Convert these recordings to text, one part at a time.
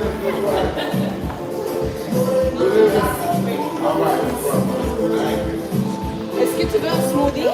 Est-ce que tu veux un smoothie?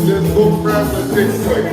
Just go press the six quick.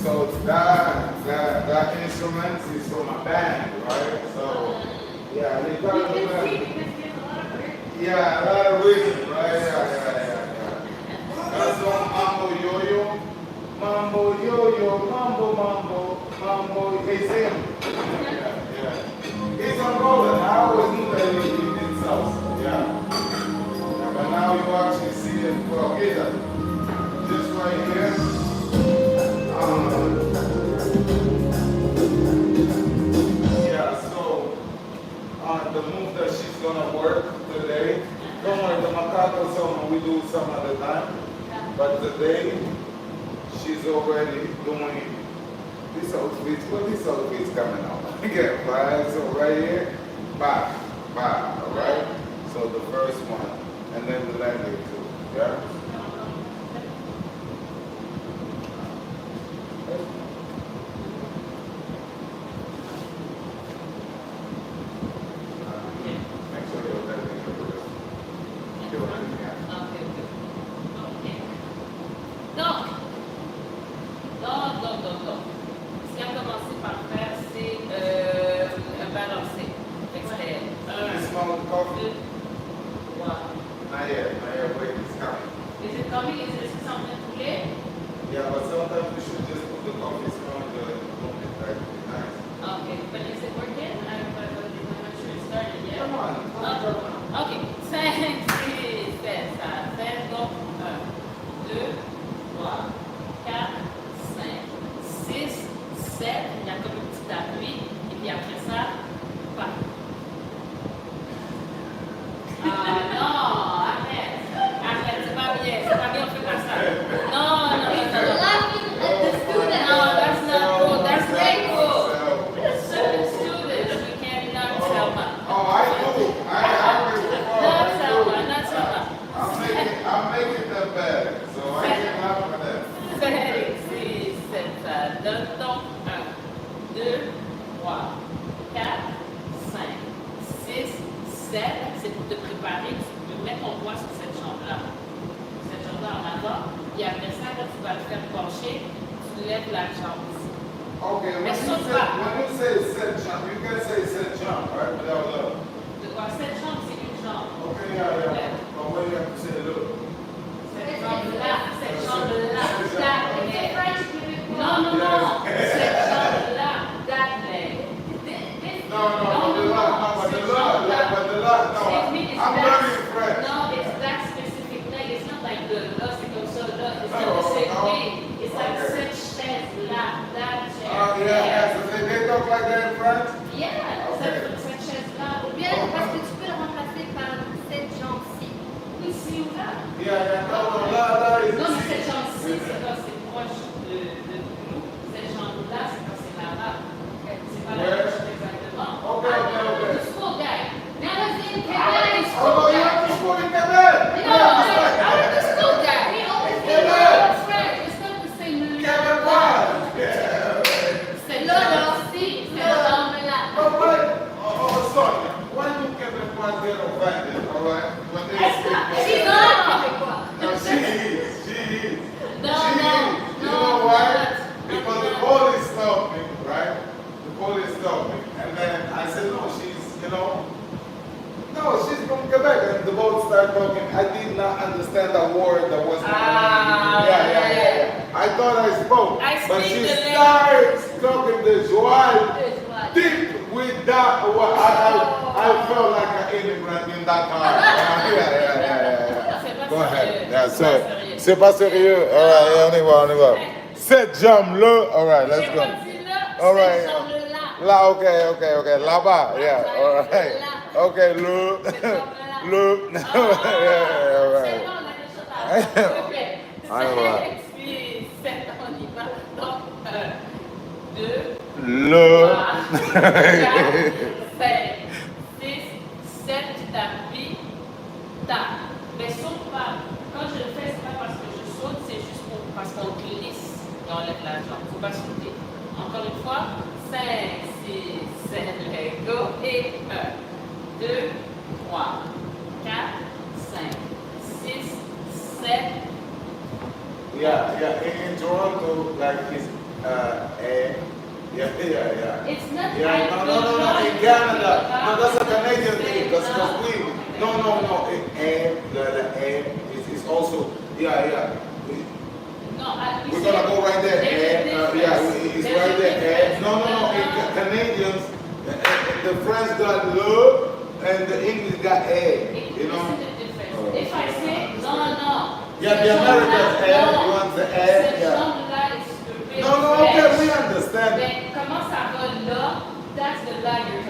So that instrument is from a band, right? So yeah, they probably yeah, a lot of rhythm, right? Yeah. That's one mambo yo-yo, mambo. It's him. Yeah. He's on roller. I always knew that he did salsa. Yeah. But now you actually see it. Well, get that. Just right here. Yeah, so the move that she's gonna work today, don't worry, the macaco song we do some other time, but today she's already doing this outfit. Well, this outfit's coming out. Again, right? So right here, back, alright? So the first one, and then the landing too, yeah? No, it's that specific leg. It's not like the classical, so it's not the It's like cette chaise-là, that chair. Oh, yeah, so they talk like that in French? Yeah, cette chaise-là. Ou bien, parce que tu peux le remplacer par cette jambe-ci. Ici ou là. Yeah, no, là, is... Non, mais cette jambe-ci, c'est quand c'est proche de nous. Cette jambe-là, c'est quand c'est là-bas. C'est pas la même chose exactement. Okay. The school guy. Now let's see Quebec is Oh, school you guy. have to school in Quebec? No, I'm the school guy. He always thinks it's French. It's not the same. Quebec what? C'est là-ci, c'est là-là. Oh, sorry. Why do Quebecois get offended, all right, when they speak She's Quebec? not Québécois. No, she is. No. You know why? Because the police stopped me, right? The police stopped me. And then I said, no, she's, no, she's from Quebec. And the boat started talking. I did not understand a word that was yeah. I thought I spoke. But she started talking the joie deep with that. I felt like an immigrant in that car. Yeah. Go ahead. Yeah, so, c'est pas sérieux. All right, on y va. Cette jambe-là. All right, let's go. All right. Là, okay. Là-bas, yeah. All right. Okay, le. Yeah, all right. On y va. Donc, 2, Le. 3, 4, 5, 6, 7, tu t'appuies, tape. Mais saute pas. Quand je le fais, c'est pas parce que je saute, c'est juste parce qu'on glisse et on lève la jambe. Faut pas sauter. Encore une fois, 5, 6, 7, go. Et 1, 2, 3, 4, 5, 6, 7. Yeah. In Toronto, like it's yeah. It's not Yeah, no. In Canada, no, that's a Canadian thing. Because we, no. The is also, yeah. No, We're gonna go right there. It's right there. No. In Canadians, the French got le, and the English got you know. If I say no. Yeah, the Americans you want the yeah. No, okay, we understand. Mais comment ça va là? That's the lie you're